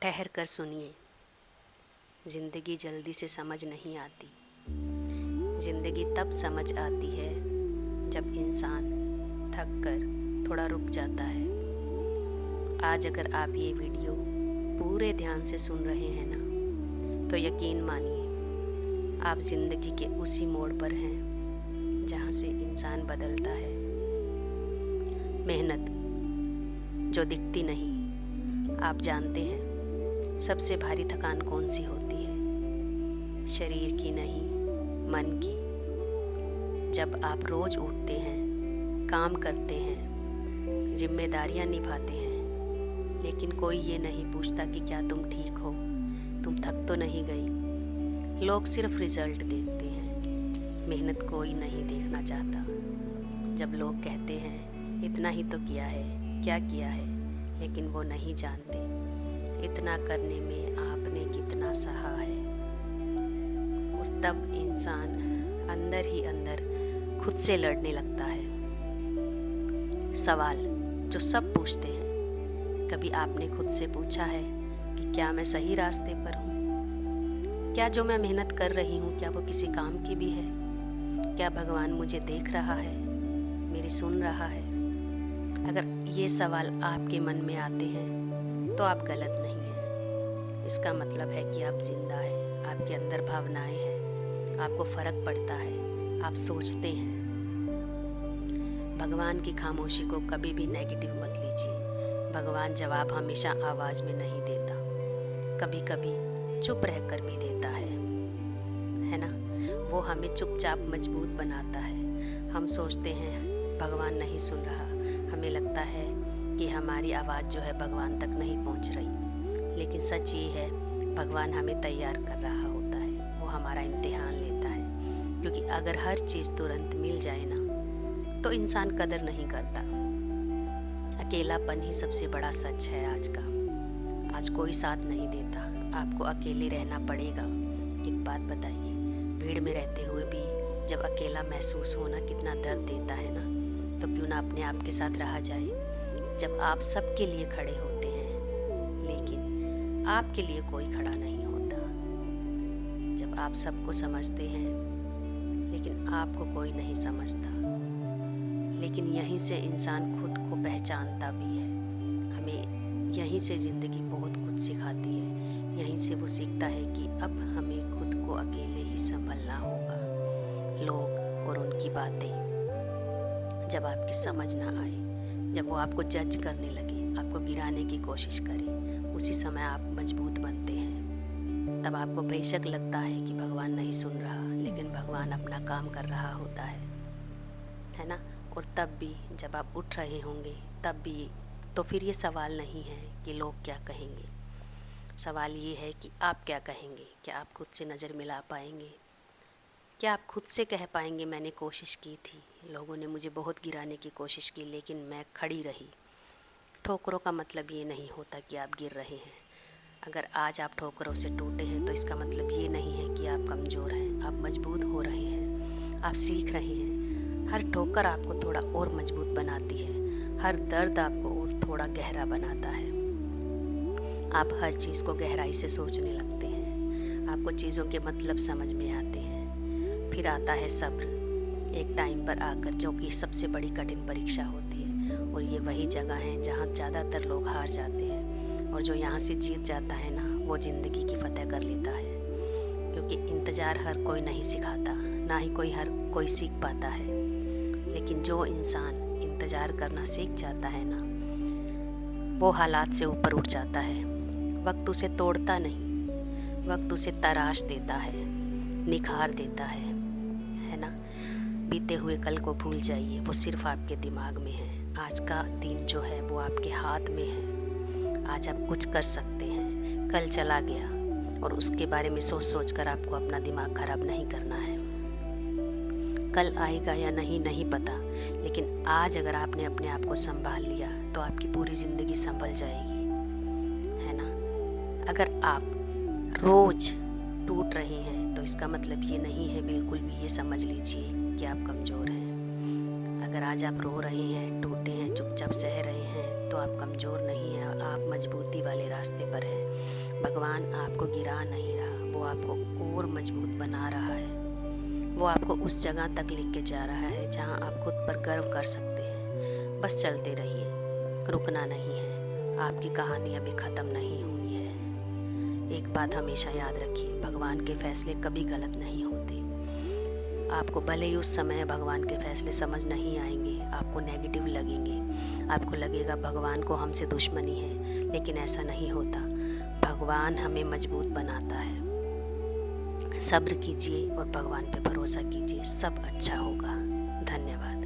ठहर कर सुनिए, ज़िंदगी जल्दी से समझ नहीं आती। ज़िंदगी तब समझ आती है जब इंसान थक कर थोड़ा रुक जाता है। आज अगर आप ये वीडियो पूरे ध्यान से सुन रहे हैं ना, तो यकीन मानिए आप ज़िंदगी के उसी मोड़ पर हैं जहाँ से इंसान बदलता है। मेहनत जो दिखती नहीं, आप जानते हैं सबसे भारी थकान कौन सी होती है? शरीर की नहीं, मन की। जब आप रोज़ उठते हैं, काम करते हैं, जिम्मेदारियां निभाते हैं, लेकिन कोई ये नहीं पूछता कि क्या तुम ठीक हो, तुम थक तो नहीं गई। लोग सिर्फ रिजल्ट देखते हैं, मेहनत कोई नहीं देखना चाहता। जब लोग कहते हैं इतना ही तो किया है, क्या किया है, लेकिन वो नहीं जानते इतना करने में आपने कितना सहा है। और तब इंसान अंदर ही अंदर खुद से लड़ने लगता है। सवाल जो सब पूछते हैं, कभी आपने खुद से पूछा है कि क्या मैं सही रास्ते पर हूँ? क्या जो मैं मेहनत कर रही हूँ, क्या वो किसी काम की भी है? क्या भगवान मुझे देख रहा है, मेरी सुन रहा है? अगर ये सवाल आपके मन में आते हैं तो आप गलत नहीं हैं। इसका मतलब है कि आप जिंदा हैं, आपके अंदर भावनाएं हैं, आपको फ़र्क पड़ता है, आप सोचते हैं। भगवान की खामोशी को कभी भी नेगेटिव मत लीजिए। भगवान जवाब हमेशा आवाज़ में नहीं देता, कभी कभी चुप रहकर भी देता है ना? वो हमें चुपचाप मजबूत बनाता है। हम सोचते हैं भगवान नहीं सुन रहा, हमें लगता है कि हमारी आवाज़ जो है भगवान तक नहीं पहुंच रही, लेकिन सच ये है भगवान हमें तैयार कर रहा होता है। वो हमारा इम्तिहान लेता है, क्योंकि अगर हर चीज़ तुरंत मिल जाए ना, तो इंसान कदर नहीं करता। अकेलापन ही सबसे बड़ा सच है आज का। आज कोई साथ नहीं देता, आपको अकेले रहना पड़ेगा। एक बात बताइए, भीड़ में रहते हुए भी जब अकेला महसूस होना कितना दर्द देता है ना, तो क्यों ना अपने आप के साथ रहा जाए। जब आप सबके लिए खड़े होते हैं, लेकिन आपके लिए कोई खड़ा नहीं होता। जब आप सबको समझते हैं, लेकिन आपको कोई नहीं समझता। लेकिन यहीं से इंसान खुद को पहचानता भी है। हमें यहीं से ज़िंदगी बहुत कुछ सिखाती है। यहीं से वो सीखता है कि अब हमें खुद को अकेले ही संभलना होगा। लोग और उनकी बातें जब आपकी समझ ना आए, जब वो आपको जज करने लगे, आपको गिराने की कोशिश करे, उसी समय आप मजबूत बनते हैं। तब आपको बेशक लगता है कि भगवान नहीं सुन रहा, लेकिन भगवान अपना काम कर रहा होता है ना? और तब भी जब आप उठ रहे होंगे, तब भी तो फिर ये सवाल नहीं है कि लोग क्या कहेंगे। सवाल ये है कि आप क्या कहेंगे। क्या आप खुद से नज़र मिला पाएंगे? क्या आप खुद से कह पाएंगे मैंने कोशिश की थी, लोगों ने मुझे बहुत गिराने की कोशिश की, लेकिन मैं खड़ी रही। ठोकरों का मतलब ये नहीं होता कि आप गिर रहे हैं। अगर आज आप ठोकरों से टूटे हैं तो इसका मतलब ये नहीं है कि आप कमज़ोर हैं। आप मजबूत हो रहे हैं, आप सीख रहे हैं। हर ठोकर आपको थोड़ा और मजबूत बनाती है, हर दर्द आपको और थोड़ा गहरा बनाता है। आप हर चीज़ को गहराई से सोचने लगते हैं, आपको चीज़ों के मतलब समझ में आते हैं। फिर आता है सब्र, एक टाइम पर आकर, जो कि सबसे बड़ी कठिन परीक्षा होती है। और ये वही जगह है जहाँ ज़्यादातर लोग हार जाते हैं, और जो यहाँ से जीत जाता है ना, वो ज़िंदगी की फतह कर लेता है। क्योंकि इंतज़ार हर कोई नहीं सिखाता, ना ही हर कोई सीख पाता है। लेकिन जो इंसान इंतज़ार करना सीख जाता है ना, वो हालात से ऊपर उठ जाता है। वक्त उसे तोड़ता नहीं, वक्त उसे तराश देता है, निखार देता है ना? बीते हुए कल को भूल जाइए, वो सिर्फ आपके दिमाग में है। आज का दिन जो है वो आपके हाथ में है। आज आप कुछ कर सकते हैं। कल चला गया और उसके बारे में सोच सोच कर आपको अपना दिमाग खराब नहीं करना है। कल आएगा या नहीं पता, लेकिन आज अगर आपने अपने आप को संभाल लिया तो आपकी पूरी ज़िंदगी संभल जाएगी, है ना? अगर आप रोज़ टूट रहे हैं तो इसका मतलब ये नहीं है बिल्कुल भी, ये समझ लीजिए कि आप कमज़ोर हैं। अगर आज आप रो रहे हैं, टूटे हैं, चुपचाप सह रहे हैं, तो आप कमज़ोर नहीं हैं, आप मजबूती वाले रास्ते पर हैं। भगवान आपको गिरा नहीं रहा, वो आपको और मजबूत बना रहा है। वो आपको उस जगह तक लेके जा रहा है जहाँ आप खुद पर गर्व कर सकते हैं। बस चलते रहिए, रुकना नहीं है, आपकी कहानी अभी ख़त्म नहीं हुई है। एक बात हमेशा याद रखिए, भगवान के फैसले कभी गलत नहीं होते। आपको भले ही उस समय भगवान के फैसले समझ नहीं आएंगे, आपको नेगेटिव लगेंगे, आपको लगेगा भगवान को हमसे दुश्मनी है, लेकिन ऐसा नहीं होता। भगवान हमें मजबूत बनाता है। सब्र कीजिए और भगवान पे भरोसा कीजिए, सब अच्छा होगा। धन्यवाद।